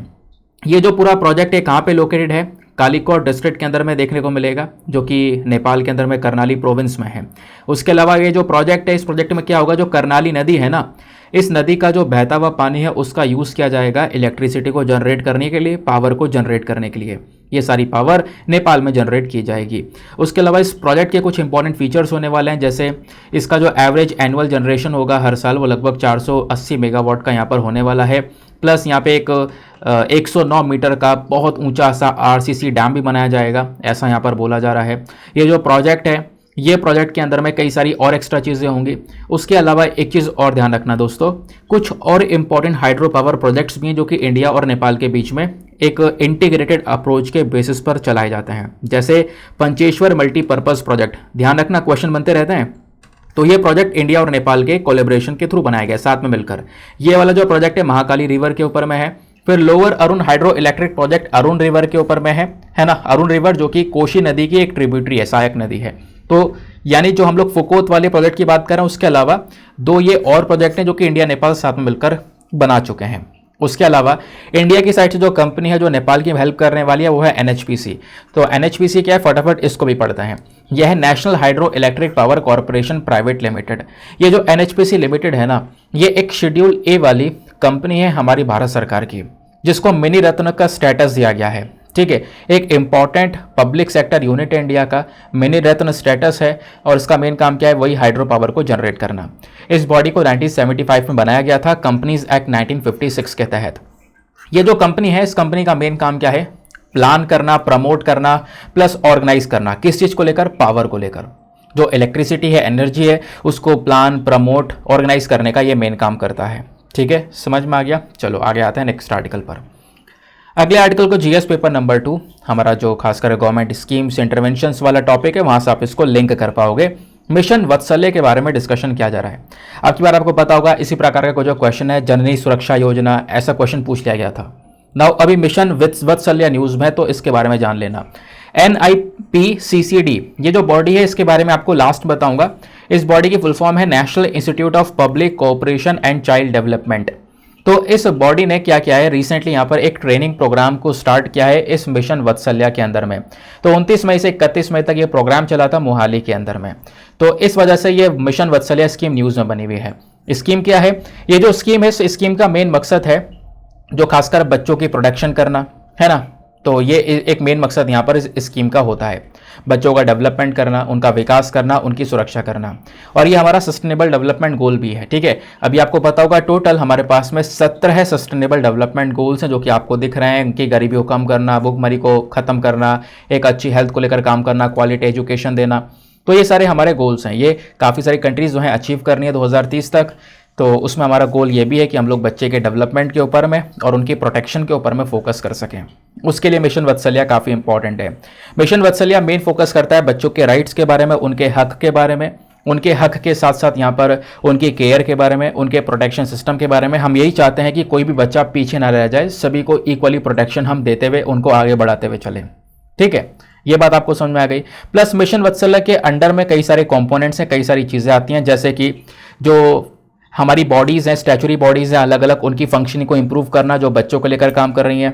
S1: ये जो पूरा प्रोजेक्ट है कहाँ पे लोकेटेड है? कालीकोट डिस्ट्रिक्ट के अंदर में देखने को मिलेगा, जो कि नेपाल के अंदर में करनाली प्रोविंस में है। उसके अलावा ये जो प्रोजेक्ट है, इस प्रोजेक्ट में क्या होगा, जो करनाली नदी है ना, इस नदी का जो बहता हुआ पानी है उसका यूज़ किया जाएगा इलेक्ट्रिसिटी को जनरेट करने के लिए, पावर को जनरेट करने के लिए। ये सारी पावर नेपाल में जनरेट की जाएगी। उसके अलावा इस प्रोजेक्ट के कुछ इंपॉर्टेंट फीचर्स होने वाले हैं, जैसे इसका जो एवरेज एनुअल जनरेशन होगा हर साल वो लगभग 480 मेगावाट का यहाँ पर होने वाला है। प्लस यहाँ पे एक 109 मीटर का बहुत ऊंचा सा RCC डैम भी बनाया जाएगा, ऐसा यहाँ पर बोला जा रहा है। ये जो प्रोजेक्ट है, ये प्रोजेक्ट के अंदर में कई सारी और एक्स्ट्रा चीज़ें होंगी। उसके अलावा एक चीज़ और ध्यान रखना दोस्तों, कुछ और इंपॉर्टेंट हाइड्रो पावर प्रोजेक्ट्स भी हैं जो कि इंडिया और नेपाल के बीच में एक इंटीग्रेटेड अप्रोच के बेसिस पर चलाए जाते हैं, जैसे पंचेश्वर मल्टीपर्पज़ प्रोजेक्ट। ध्यान रखना, क्वेश्चन बनते रहते हैं। तो ये प्रोजेक्ट इंडिया और नेपाल के कोलेब्रेशन के थ्रू बनाया गया साथ में मिलकर। ये वाला जो प्रोजेक्ट है महाकाली रिवर के ऊपर में है। फिर lower Arun hydro electric project Arun river के ऊपर में है ना, अरुण रिवर जो कि कोशी नदी की एक ट्रिब्यूटरी है, सहायक नदी है। तो यानी जो हम लोग फोकोत वाले प्रोजेक्ट की बात कर रहे हैं, उसके अलावा 2 ये और प्रोजेक्ट हैं जो कि इंडिया नेपाल साथ में मिलकर बना चुके हैं। उसके अलावा इंडिया की साइड से जो कंपनी है जो नेपाल की हेल्प करने वाली है वो है NHPC। तो NHPC क्या है, फटाफट इसको भी पढ़ते हैं। यह है national hydro electric power corporation private limited. ये जो NHPC लिमिटेड है ना, ये एक शेड्यूल A वाली कंपनी है हमारी भारत सरकार की, जिसको मिनी रत्न का स्टेटस दिया गया है। ठीक है, एक इंपॉर्टेंट पब्लिक सेक्टर यूनिट है इंडिया का, मिनी रत्न स्टेटस है और इसका मेन काम क्या है, वही हाइड्रो पावर को जनरेट करना। इस बॉडी को 1975 में बनाया गया था कंपनीज एक्ट 1956 के तहत। ये जो कंपनी है, इस कंपनी का मेन काम क्या है, प्लान करना, प्रमोट करना प्लस ऑर्गेनाइज करना। किस चीज़ को लेकर? पावर को लेकर। जो इलेक्ट्रिसिटी है, एनर्जी है, उसको प्लान, प्रमोट, ऑर्गेनाइज करने का ये मेन काम करता है। ठीक है, समझ में आ गया। चलो आगे आते हैं नेक्स्ट आर्टिकल पर। अगले आर्टिकल को GS पेपर नंबर 2, हमारा जो खासकर गवर्नमेंट स्कीम्स इंटरवेंशंस वाला टॉपिक है, वहां से आप इसको लिंक कर पाओगे। मिशन वत्सल्य के बारे में डिस्कशन किया जा रहा है। अब की बार आपको पता होगा इसी प्रकार का कोई जो क्वेश्चन है, जननी सुरक्षा योजना, ऐसा क्वेश्चन पूछ लिया गया था। नाउ अभी मिशन वत्सल्य न्यूज में, तो इसके बारे में जान लेना। NIPCCD ये जो बॉडी है, इसके बारे में आपको लास्ट बताऊंगा। इस बॉडी की फुल फॉर्म है national institute of public cooperation and child development. तो इस बॉडी ने क्या किया है, रिसेंटली यहाँ पर एक ट्रेनिंग प्रोग्राम को स्टार्ट किया है इस मिशन वत्सल्य के अंदर में। तो 29 मई से 31 मई तक ये प्रोग्राम चला था मोहाली के अंदर में। तो इस वजह से ये मिशन वत्सल्य स्कीम न्यूज में बनी हुई है। स्कीम क्या है, ये जो स्कीम है, इस स्कीम का मेन मकसद है जो खासकर बच्चों की प्रोटेक्शन करना है ना। तो ये एक मेन मकसद यहाँ पर इस स्कीम का होता है, बच्चों का डेवलपमेंट करना, उनका विकास करना, उनकी सुरक्षा करना। और ये हमारा सस्टेनेबल डेवलपमेंट गोल भी है, ठीक है। अभी आपको पता होगा टोटल हमारे पास में 17 सस्टेनेबल डेवलपमेंट गोल्स हैं जो कि आपको दिख रहे हैं। इनकी गरीबी को कम करना, भुखमरी को खत्म करना, एक अच्छी हेल्थ को लेकर काम करना, क्वालिटी एजुकेशन देना। तो ये सारे हमारे गोल्स हैं। ये काफ़ी सारी कंट्रीज जो हैं अचीव करनी है 2030 तक। तो उसमें हमारा गोल ये भी है कि हम लोग बच्चे के डेवलपमेंट के ऊपर में और उनकी प्रोटेक्शन के ऊपर में फोकस कर सकें। उसके लिए मिशन वत्सल्य काफ़ी इंपॉर्टेंट है। मिशन वत्सल्य मेन फोकस करता है बच्चों के राइट्स के बारे में, उनके हक के बारे में, उनके हक के साथ साथ यहाँ पर उनकी केयर के बारे में, उनके प्रोटेक्शन सिस्टम के बारे में। हम यही चाहते हैं कि कोई भी बच्चा पीछे ना रह जाए, सभी को इक्वली प्रोटेक्शन हम देते हुए उनको आगे बढ़ाते हुए चलें, ठीक है। ये बात आपको समझ में आ गई। प्लस मिशन वत्सल्य के अंडर में कई सारे कंपोनेंट्स हैं, कई सारी चीज़ें आती हैं, जैसे कि जो हमारी बॉडीज़ हैं, स्टैचुरी बॉडीज़ हैं अलग अलग, उनकी फंक्शनिंग को इंप्रूव करना जो बच्चों को लेकर काम कर रही हैं।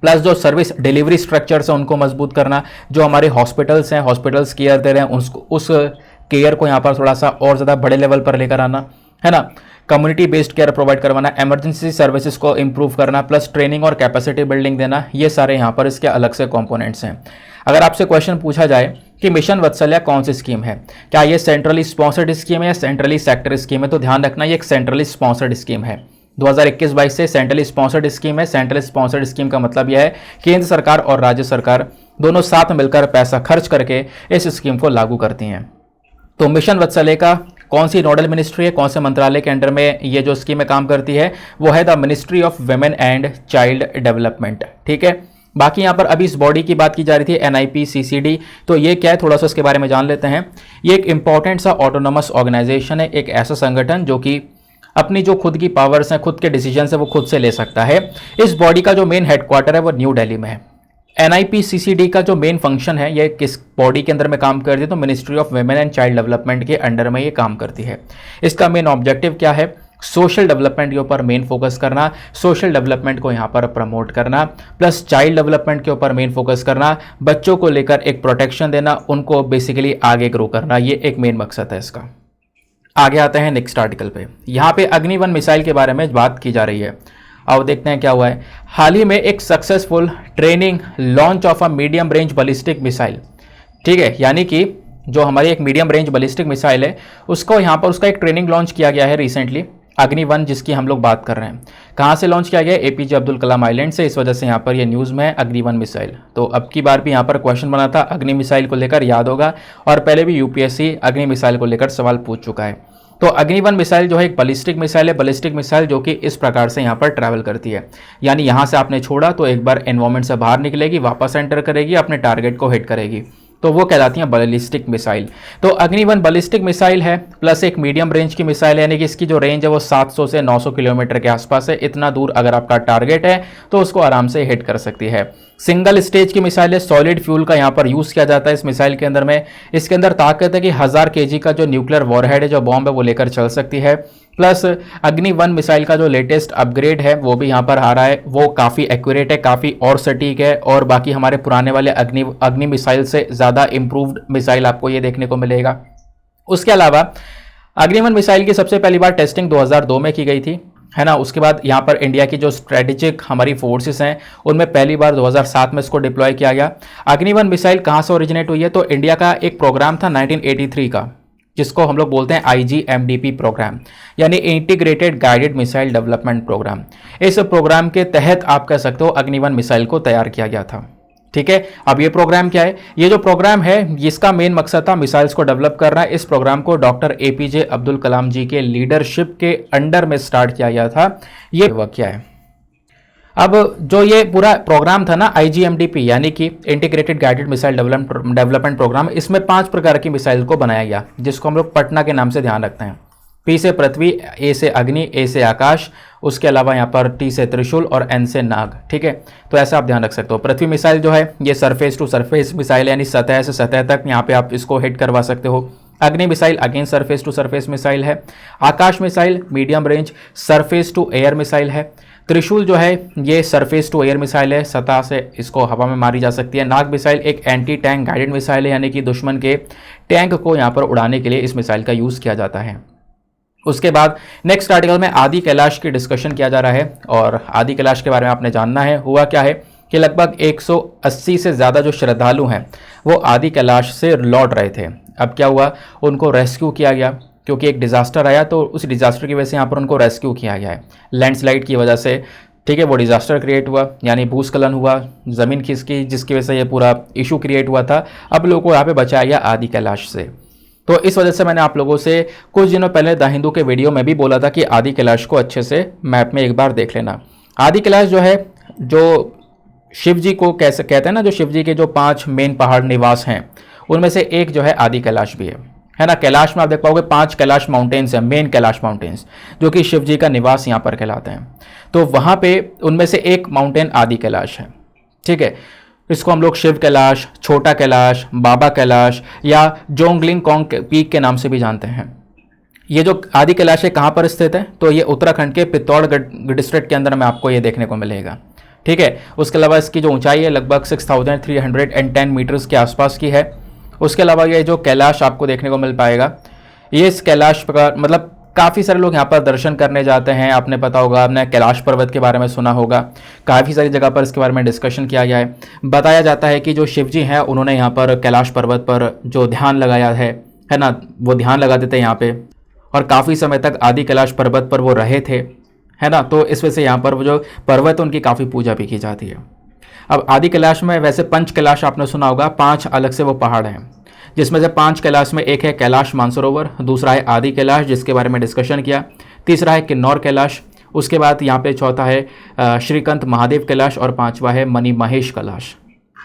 S1: प्लस जो सर्विस डिलीवरी स्ट्रक्चर्स हैं उनको मजबूत करना, जो हमारे हॉस्पिटल्स हैं, हॉस्पिटल्स केयर दे रहे हैं, उस केयर को यहाँ पर थोड़ा सा और ज़्यादा बड़े लेवल पर लेकर आना, है ना। कम्युनिटी बेस्ड केयर प्रोवाइड करवाना, इमरजेंसी सर्विसेज को इंप्रूव करना, प्लस ट्रेनिंग और कैपेसिटी बिल्डिंग देना। ये सारे यहाँ पर इसके अलग से कंपोनेंट्स हैं। अगर आपसे क्वेश्चन पूछा जाए कि मिशन वत्सल्य कौन सी स्कीम है, क्या ये सेंट्रली स्पॉन्सर्ड स्कीम है या सेंट्रली सेक्टर स्कीम है, तो ध्यान रखना ये एक सेंट्रली स्पॉन्सर्ड स्कीम है। 2021-22 से सेंट्रली स्पॉन्सर्ड स्कीम है। सेंट्रली स्पॉन्सर्ड स्कीम का मतलब यह है केंद्र सरकार और राज्य सरकार दोनों साथ मिलकर पैसा खर्च करके इस स्कीम को लागू करती हैं। तो मिशन वत्सल्य का कौन सी नोडल मिनिस्ट्री है, कौन से मंत्रालय के अंडर में ये जो स्कीम काम करती है, वो है the ministry of women and child development, ठीक है। बाकी यहाँ पर अभी इस बॉडी की बात की जा रही थी NIPCCD, तो ये क्या है थोड़ा सा इसके बारे में जान लेते हैं। ये एक इंपॉर्टेंट सा ऑटोनोमस ऑर्गेनाइजेशन है, एक ऐसा संगठन जो कि अपनी जो खुद की पावर्स हैं, खुद के डिसीजन है वो खुद से ले सकता है। इस बॉडी का जो मेन हेडक्वार्टर है वो न्यू दिल्ली में है। NIPCCD का जो मेन फंक्शन है, ये किस बॉडी के अंदर में काम करती है, तो ministry of women and child development के अंडर में ये काम करती है। इसका मेन ऑब्जेक्टिव क्या है, सोशल डेवलपमेंट के ऊपर मेन फोकस करना, सोशल डेवलपमेंट को यहाँ पर प्रमोट करना, प्लस चाइल्ड डेवलपमेंट के ऊपर मेन फोकस करना, बच्चों को लेकर एक प्रोटेक्शन देना, उनको बेसिकली आगे ग्रो करना। ये एक मेन मकसद है इसका। आगे आते हैं नेक्स्ट आर्टिकल पे। यहाँ पे अग्नि-1 मिसाइल के बारे में बात की जा रही है। आओ देखते हैं क्या हुआ है। हाल ही में एक successful training launch of a medium range ballistic missile, ठीक है, यानी कि जो हमारी एक मीडियम रेंज बैलिस्टिक मिसाइल है उसको यहाँ पर उसका एक ट्रेनिंग लॉन्च किया गया है रिसेंटली, अग्नि-1 जिसकी हम लोग बात कर रहे हैं। कहाँ से लॉन्च किया गया है, APJ अब्दुल कलाम आइलैंड से। इस वजह से यहाँ पर ये न्यूज़ में है अग्नि-1 मिसाइल। तो अब की बार भी यहाँ पर क्वेश्चन बना था अग्नि मिसाइल को लेकर, याद होगा, और पहले भी UPSC अग्नि मिसाइल को लेकर सवाल पूछ चुका है। तो अग्नि-1 मिसाइल जो है एक बैलिस्टिक मिसाइल है, बैलिस्टिक मिसाइल जो कि इस प्रकार से यहाँ पर ट्रैवल करती है, यानी यहाँ से आपने छोड़ा तो एक बार एनवायरमेंट से बाहर निकलेगी, वापस एंटर करेगी, अपने टारगेट को हिट करेगी, तो वो कहलाती है बैलिस्टिक मिसाइल। तो अग्नि-1 बैलिस्टिक मिसाइल है प्लस एक मीडियम रेंज की मिसाइल है, यानी कि इसकी जो रेंज है वो 700 से 900 किलोमीटर के आसपास है। इतना दूर अगर आपका टारगेट है तो उसको आराम से हिट कर सकती है। सिंगल स्टेज की मिसाइल है, सॉलिड फ्यूल का यहाँ पर यूज़ किया जाता है इस मिसाइल के अंदर में। इसके अंदर ताकत है कि 1000 kg का जो न्यूक्लियर वॉरहेड है, जो बॉम्ब है, वो लेकर चल सकती है। प्लस अग्नि-1 मिसाइल का जो लेटेस्ट अपग्रेड है वो भी यहाँ पर आ रहा है, वो काफ़ी एक्यूरेट है, काफ़ी और सटीक है, और बाकी हमारे पुराने वाले अग्नि मिसाइल से ज़्यादा इम्प्रूव्ड मिसाइल आपको ये देखने को मिलेगा। उसके अलावा अग्नि-1 मिसाइल की सबसे पहली बार टेस्टिंग 2002 में की गई थी, है ना। उसके बाद यहाँ पर इंडिया की जो स्ट्रेटेजिक हमारी फोर्सेस हैं उनमें पहली बार 2007 में इसको डिप्लॉय किया गया। अग्नि-1 मिसाइल कहाँ से ओरिजिनेट हुई है, तो इंडिया का एक प्रोग्राम था 1983 का, जिसको हम लोग बोलते हैं IGMDP प्रोग्राम, यानी integrated guided missile development program. इस प्रोग्राम के तहत आप कह सकते हो अग्नि-1 मिसाइल को तैयार किया गया था, ठीक है। अब ये प्रोग्राम क्या है, ये जो प्रोग्राम है इसका मेन मकसद था मिसाइल्स को डेवलप करना। इस प्रोग्राम को डॉक्टर APJ अब्दुल कलाम जी के लीडरशिप के अंडर में स्टार्ट किया गया था। ये वर्क क्या है, अब जो ये पूरा प्रोग्राम था ना IGMDP, यानी कि integrated guided missile development program, इसमें 5 प्रकार की मिसाइल को बनाया गया, जिसको हम लोग पटना के नाम से ध्यान रखते हैं। P से पृथ्वी, A से अग्नि, A से आकाश, उसके अलावा यहाँ पर T से त्रिशूल और N से नाग। ठीक है, तो ऐसा आप ध्यान रख सकते हो। पृथ्वी मिसाइल जो है ये सरफेस टू सरफेस मिसाइल है, यानी सतह से सतह तक यहाँ पे आप इसको हिट करवा सकते हो। Agni missile again surface to surface missile है। Akash missile medium range surface to air missile है। त्रिशूल जो है ये सरफेस टू एयर मिसाइल है, सतह से इसको हवा में मारी जा सकती है। नाग मिसाइल एक एंटी टैंक गाइडेड मिसाइल है, यानी कि दुश्मन के टैंक को यहाँ पर उड़ाने के लिए इस मिसाइल का यूज़ किया जाता है। उसके बाद नेक्स्ट आर्टिकल में आदि कैलाश की डिस्कशन किया जा रहा है, और आदि कैलाश के बारे में आपने जानना है। हुआ क्या है कि लगभग 180 से ज़्यादा जो श्रद्धालु हैं वो आदि कैलाश से लौट रहे थे। अब क्या हुआ, उनको रेस्क्यू किया गया, क्योंकि एक डिज़ास्टर आया, तो उस डिज़ास्टर की वजह से यहाँ पर उनको रेस्क्यू किया गया है लैंडस्लाइड की वजह से। ठीक है, वो डिज़ास्टर क्रिएट हुआ, यानी भूस्खलन हुआ, ज़मीन खिसकी, जिसकी वजह से ये पूरा इशू क्रिएट हुआ था। अब लोगों को यहाँ पे बचाया गया आदि कैलाश से। तो इस वजह से मैंने आप लोगों से कुछ दिनों पहले द हिंदू के वीडियो में भी बोला था कि आदि कैलाश को अच्छे से मैप में एक बार देख लेना। आदि कैलाश जो है, जो शिव जी को कैसे कहते हैं ना, जो शिव जी के जो 5 मेन पहाड़ निवास हैं उनमें से एक जो है आदि कैलाश भी है ना। कैलाश में आप देख पाओगे 5 कैलाश माउंटेन्स हैं, मेन कैलाश माउंटेन्स, जो कि शिव जी का निवास यहाँ पर कहलाते हैं। तो वहाँ पे उनमें से एक माउंटेन आदि कैलाश है। ठीक है, इसको हम लोग शिव कैलाश, छोटा कैलाश, बाबा कैलाश या जोंगलिंग कोंग पीक के नाम से भी जानते हैं। ये जो आदि कैलाश है कहाँ पर स्थित है, तो ये उत्तराखंड के पिथौरागढ़ डिस्ट्रिक्ट के अंदर में आपको ये देखने को मिलेगा। ठीक है, उसके अलावा इसकी जो ऊंचाई है लगभग 6310 मीटर्स के आसपास की है। उसके अलावा ये जो कैलाश आपको देखने को मिल पाएगा, ये इस कैलाश प्रकार मतलब काफ़ी सारे लोग यहाँ पर दर्शन करने जाते हैं। आपने पता होगा, आपने कैलाश पर्वत के बारे में सुना होगा, काफ़ी सारी जगह पर इसके बारे में डिस्कशन किया गया है। बताया जाता है कि जो शिव जी हैं उन्होंने यहाँ पर कैलाश पर्वत पर जो ध्यान लगाया है ना, वो ध्यान लगाते थे यहाँ पे, और काफ़ी समय तक आदि कैलाश पर्वत पर वो रहे थे, है ना। तो इस वजह से यहाँ पर वो जो पर्वत है उनकी काफ़ी पूजा भी की जाती है। अब आदि कैलाश में वैसे 5 कैलाश आपने सुना होगा, 5 अलग से वो पहाड़ हैं, जिसमें से 5 कैलाश में एक है कैलाश मानसरोवर, दूसरा है आदि कैलाश जिसके बारे में डिस्कशन किया, तीसरा है किन्नौर कैलाश, उसके बाद यहाँ पे चौथा है श्रीकांत महादेव कैलाश, और 5वां है मणि महेश कैलाश।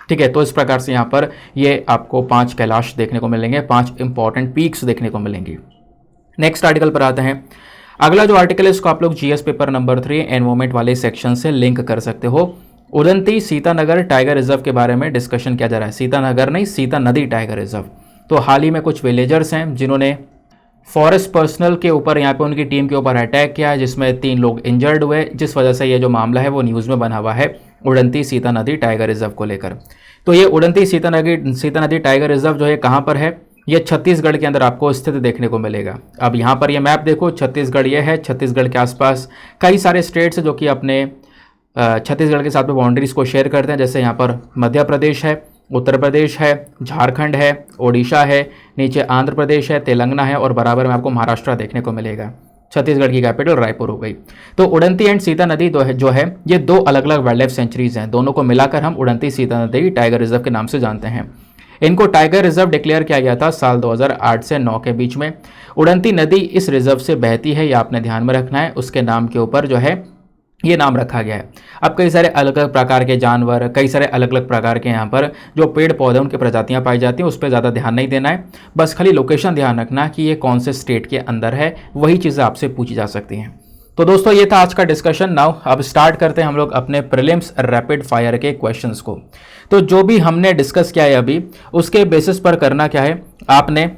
S1: ठीक है, तो इस प्रकार से यहाँ पर ये आपको 5 कैलाश देखने को मिलेंगे, 5 इंपॉर्टेंट पीक्स देखने को मिलेंगी। नेक्स्ट आर्टिकल पर आते हैं। अगला जो आर्टिकल है इसको आप लोग जीएस पेपर नंबर 3 एनवायरमेंट वाले सेक्शन से लिंक कर सकते हो। उदंती सीतानगर टाइगर रिजर्व के बारे में डिस्कशन किया जा रहा है। सीतानगर नहीं, सीता नदी टाइगर रिजर्व। तो हाल ही में कुछ विलेजर्स हैं जिन्होंने फॉरेस्ट पर्सनल के ऊपर, यहाँ पे उनकी टीम के ऊपर अटैक किया है, जिसमें 3 लोग इंजर्ड हुए, जिस वजह से ये जो मामला है वो न्यूज़ में बना हुआ है उड़ंती सीता नदी टाइगर रिजर्व को लेकर। तो ये उड़ंती सीता नदी टाइगर रिजर्व जो है कहाँ पर है, ये छत्तीसगढ़ के अंदर आपको स्थित देखने को मिलेगा। अब यहाँ पर ये मैप देखो, छत्तीसगढ़ ये है, छत्तीसगढ़ के आसपास कई सारे स्टेट्स जो कि अपने छत्तीसगढ़ के साथ में बाउंड्रीज को शेयर करते हैं। जैसे यहाँ पर मध्य प्रदेश है, उत्तर प्रदेश है, झारखंड है, ओडिशा है, नीचे आंध्र प्रदेश है, तेलंगाना है, और बराबर में आपको महाराष्ट्र देखने को मिलेगा। छत्तीसगढ़ की कैपिटल रायपुर हो गई। तो उड़ंती एंड सीता नदी जो है ये 2 अलग अलग वाइल्ड लाइफ सेंचुरीज हैं, दोनों को मिलाकर हम उड़ंती सीता नदी टाइगर रिजर्व के नाम से जानते हैं। इनको टाइगर रिजर्व डिक्लेयर किया गया था साल 2008 से 9 के बीच में। उड़ंती नदी इस रिजर्व से बहती है, ये आपने ध्यान में रखना है, उसके नाम के ऊपर जो है ये नाम रखा गया है। अब कई सारे अलग अलग प्रकार के जानवर, कई सारे अलग अलग प्रकार के यहाँ पर जो पेड़ पौधे उनकी प्रजातियाँ पाई जाती हैं, उस पर ज़्यादा ध्यान नहीं देना है, बस खाली लोकेशन ध्यान रखना कि ये कौन से स्टेट के अंदर है, वही चीज़ें आपसे पूछी जा सकती हैं। तो दोस्तों ये था आज का डिस्कशन। नाउ अब स्टार्ट करते हैं हम लोग अपने प्रीलिम्स रैपिड फायर के क्वेश्चंस को। तो जो भी हमने डिस्कस किया है अभी, उसके बेसिस पर करना क्या है, आपने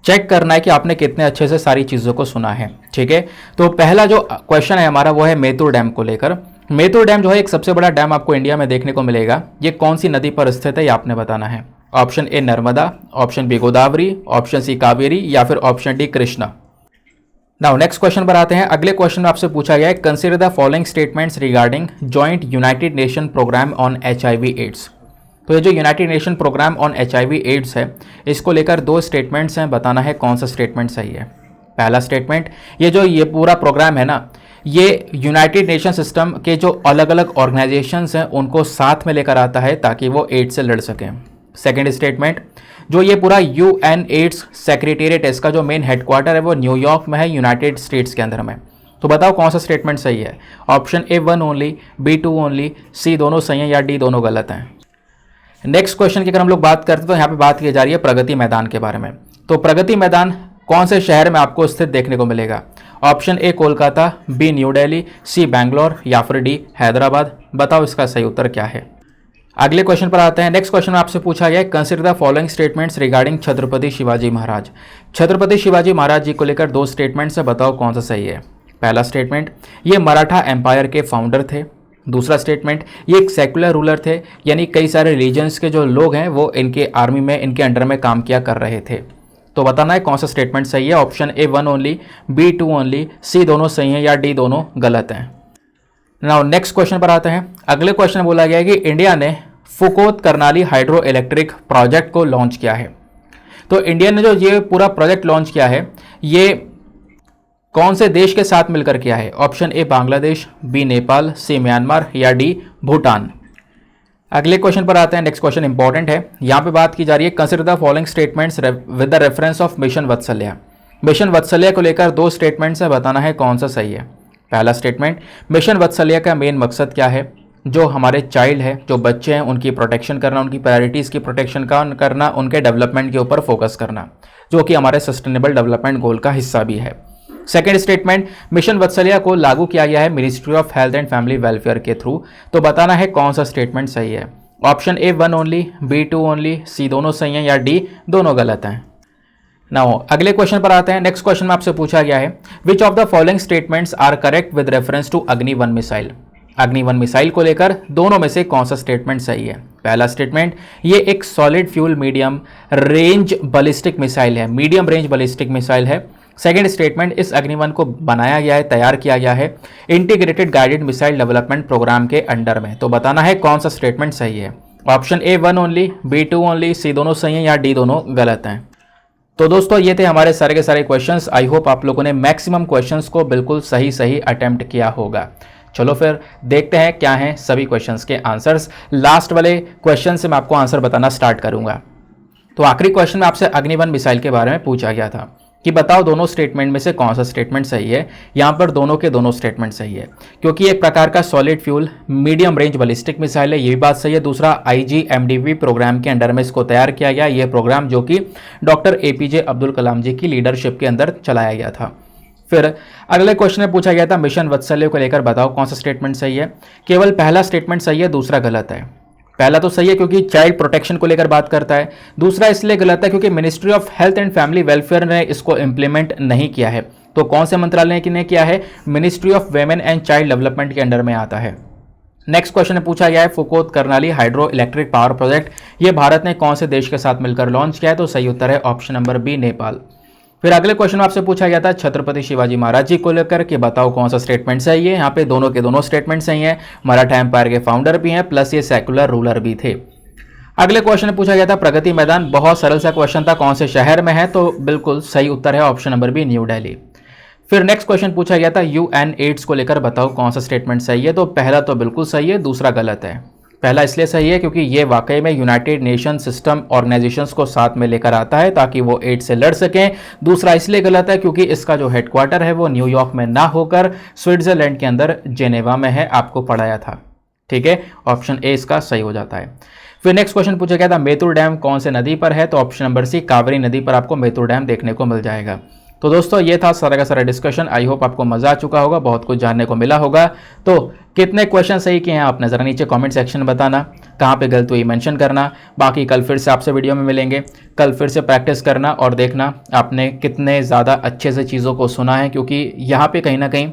S1: चेक करना है कि आपने कितने अच्छे से सारी चीज़ों को सुना है। ठीक है, तो पहला जो क्वेश्चन है हमारा वो है मेतुर डैम को लेकर। मेतुर डैम जो है एक सबसे बड़ा डैम आपको इंडिया में देखने को मिलेगा। ये कौन सी नदी पर स्थित है ये आपने बताना है। Option A Narmada, option B Godavari, option C Kaveri, या फिर option D Krishna. Now next question पर आते हैं। अगले क्वेश्चन में आपसे पूछा गया है, consider the following statements regarding joint united nation program on HIV AIDS. तो ये जो united nation program on HIV AIDS है, इसको लेकर 2 स्टेटमेंट्स हैं, बताना है कौन सा स्टेटमेंट सही है। पहला स्टेटमेंट, ये पूरा प्रोग्राम है ना, ये यूनाइटेड नेशन सिस्टम के जो अलग अलग ऑर्गेनाइजेशंस हैं उनको साथ में लेकर आता है ताकि वो एड्स से लड़ सकें। सेकेंड स्टेटमेंट, जो ये पूरा UN एड्स सेक्रेटेरिएट है, इसका जो मेन हेडक्वार्टर है वो न्यूयॉर्क में है, यूनाइटेड स्टेट्स के अंदर में। तो बताओ कौन सा स्टेटमेंट सही है। Option A 1 only, B 2 only, C दोनों सही हैं, या D दोनों गलत हैं। नेक्स्ट क्वेश्चन की अगर हम लोग बात करते हैं तो यहाँ पे बात की जा रही है प्रगति मैदान के बारे में। तो प्रगति मैदान कौन से शहर में आपको स्थित देखने को मिलेगा? Option A Kolkata, B new Delhi, C Bangalore या फिर डी हैदराबाद। बताओ इसका सही उत्तर क्या है। अगले क्वेश्चन पर आते हैं। नेक्स्ट क्वेश्चन में आपसे पूछा गया है consider the following statements regarding Chhatrapati Shivaji Maharaj. Chhatrapati Shivaji Maharaj ji को लेकर दो स्टेटमेंट्स है, बताओ कौन सा सही है। पहला स्टेटमेंट, ये मराठा एम्पायर के फाउंडर थे। दूसरा स्टेटमेंट, ये एक सेकुलर रूलर थे, यानी कई सारे रिलीजन्स के जो लोग हैं वो इनके आर्मी में, इनके अंडर में काम किया कर रहे थे। तो बताना है कौन सा स्टेटमेंट सही है। Option A 1 only, B 2 only, C दोनों सही हैं या डी दोनों गलत हैं। नाउ नेक्स्ट क्वेश्चन पर आते हैं। अगले क्वेश्चन बोला गया है कि इंडिया ने फुकोत करनाली हाइड्रो इलेक्ट्रिक प्रोजेक्ट को लॉन्च किया है। तो इंडिया ने जो ये पूरा प्रोजेक्ट लॉन्च किया है, ये कौन से देश के साथ मिलकर किया है? Option A Bangladesh, B Nepal, C Myanmar या डी भूटान। अगले क्वेश्चन पर आते हैं। नेक्स्ट क्वेश्चन इंपॉर्टेंट है। यहाँ पे बात की जा रही है consider the following statements with the reference of mission Vatsalya. Mission Vatsalya को लेकर दो स्टेटमेंट्स है, बताना है कौन सा सही है। पहला स्टेटमेंट, मिशन वत्सल्य का मेन मकसद क्या है? जो हमारे चाइल्ड है, जो बच्चे हैं, उनकी प्रोटेक्शन करना, उनकी प्रायोरिटीज़ की प्रोटेक्शन करना, उनके डेवलपमेंट के ऊपर फोकस करना, जो कि हमारे सस्टेनेबल डेवलपमेंट गोल का हिस्सा भी है। सेकेंड स्टेटमेंट, मिशन वत्सल्य को लागू किया गया है ministry of health and family welfare के थ्रू। तो बताना है कौन सा स्टेटमेंट सही है। Option A 1 only, B 2 only, C दोनों सही हैं या डी दोनों गलत हैं। नाउ अगले क्वेश्चन पर आते हैं। नेक्स्ट क्वेश्चन में आपसे पूछा गया है which of the following statements are correct with reference to Agni one missile. Agni one missile को लेकर दोनों में से कौन सा स्टेटमेंट सही है। पहला स्टेटमेंट, ये एक solid fuel medium range ballistic missile है, मीडियम रेंज बैलिस्टिक मिसाइल है। सेकेंड स्टेटमेंट, इस अग्नि-1 को बनाया गया है, तैयार किया गया है integrated guided missile development programme के अंडर में। तो बताना है कौन सा स्टेटमेंट सही है। Option A 1 only, B 2 only, C दोनों सही हैं या डी दोनों गलत हैं। तो दोस्तों ये थे हमारे सारे के सारे क्वेश्चंस। आई होप आप लोगों ने मैक्सिमम क्वेश्चंस को बिल्कुल सही अटेम्प्ट किया होगा। चलो फिर देखते हैं क्या हैं सभी क्वेश्चंस के आंसर्स। लास्ट वाले क्वेश्चन से मैं आपको आंसर बताना स्टार्ट करूंगा। तो आखिरी क्वेश्चन में आपसे अग्नि-1 मिसाइल के बारे में पूछा गया था कि बताओ दोनों स्टेटमेंट में से कौन सा स्टेटमेंट सही है। यहाँ पर दोनों के दोनों स्टेटमेंट सही है, क्योंकि एक प्रकार का solid fuel medium range ballistic missile है, ये भी बात सही है। दूसरा, IGMDP प्रोग्राम के अंडर में इसको तैयार किया गया, ये प्रोग्राम जो कि डॉक्टर APJ अब्दुल कलाम जी की लीडरशिप के अंदर चलाया गया था। फिर अगले क्वेश्चन में पूछा गया था मिशन वत्सल्य को लेकर बताओ कौन सा स्टेटमेंट सही है। केवल पहला स्टेटमेंट सही है, दूसरा गलत है। पहला तो सही है क्योंकि चाइल्ड प्रोटेक्शन को लेकर बात करता है, दूसरा इसलिए गलत है क्योंकि ministry of health and family welfare ने इसको इंप्लीमेंट नहीं किया है। तो कौन से मंत्रालय ने किया है? Ministry of women and child development के अंडर में आता है। नेक्स्ट क्वेश्चन में पूछा गया है Phukot Karnali hydro electric power project ये भारत ने कौन से देश के साथ मिलकर लॉन्च किया है? तो सही उत्तर है ऑप्शन नंबर बी, नेपाल। फिर अगले क्वेश्चन में आपसे पूछा गया था छत्रपति शिवाजी महाराज जी को लेकर कि बताओ कौन सा स्टेटमेंट सही है। यहाँ पे दोनों के दोनों स्टेटमेंट सही हैं, मराठा एम्पायर के फाउंडर भी हैं, प्लस ये सेकुलर रूलर भी थे। अगले क्वेश्चन में पूछा गया था प्रगति मैदान, बहुत सरल सा क्वेश्चन था, कौन से शहर में है? तो बिल्कुल सही उत्तर है option number B, new Delhi. फिर नेक्स्ट क्वेश्चन पूछा गया था UN-AIDS को लेकर बताओ कौन सा स्टेटमेंट सही है। तो पहला तो बिल्कुल सही है, दूसरा गलत है। पहला इसलिए सही है क्योंकि ये वाकई में यूनाइटेड नेशन सिस्टम ऑर्गेनाइजेशंस को साथ में लेकर आता है ताकि वो एड्स से लड़ सकें। दूसरा इसलिए गलत है क्योंकि इसका जो हेडक्वार्टर है वो न्यूयॉर्क में ना होकर स्विट्जरलैंड के अंदर जेनेवा में है, आपको पढ़ाया था। ठीक है, ऑप्शन ए इसका सही हो जाता है। फिर नेक्स्ट क्वेश्चन पूछा गया था मेतुर डैम कौन से नदी पर है? तो ऑप्शन नंबर सी, कावेरी नदी पर आपको मेतुर डैम देखने को मिल जाएगा। तो दोस्तों ये था सारा का सारा डिस्कशन। आई होप आपको मजा आ चुका होगा, बहुत कुछ जानने को मिला होगा। तो कितने क्वेश्चन सही किए हैं आपने ज़रा नीचे कमेंट सेक्शन में बताना, कहाँ पे गलत हुई मेंशन करना। बाकी कल फिर से आपसे वीडियो में मिलेंगे, कल फिर से प्रैक्टिस करना और देखना आपने कितने ज़्यादा अच्छे से चीज़ों को सुना है, क्योंकि यहाँ पे कहीं ना कहीं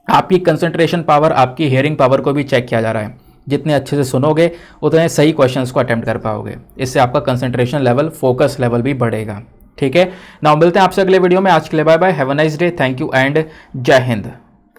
S1: आपकी कंसंट्रेशन पावर, आपकी हियरिंग पावर को भी चेक किया जा रहा है। जितने अच्छे से सुनोगे उतने सही क्वेश्चंस को अटेम्प्ट कर पाओगे, इससे आपका कंसंट्रेशन लेवल, फोकस लेवल भी बढ़ेगा। ठीक है, नाउ मिलते हैं आपसे अगले वीडियो में। आज के लिए bye bye, have a nice day, thank you and जय हिंद।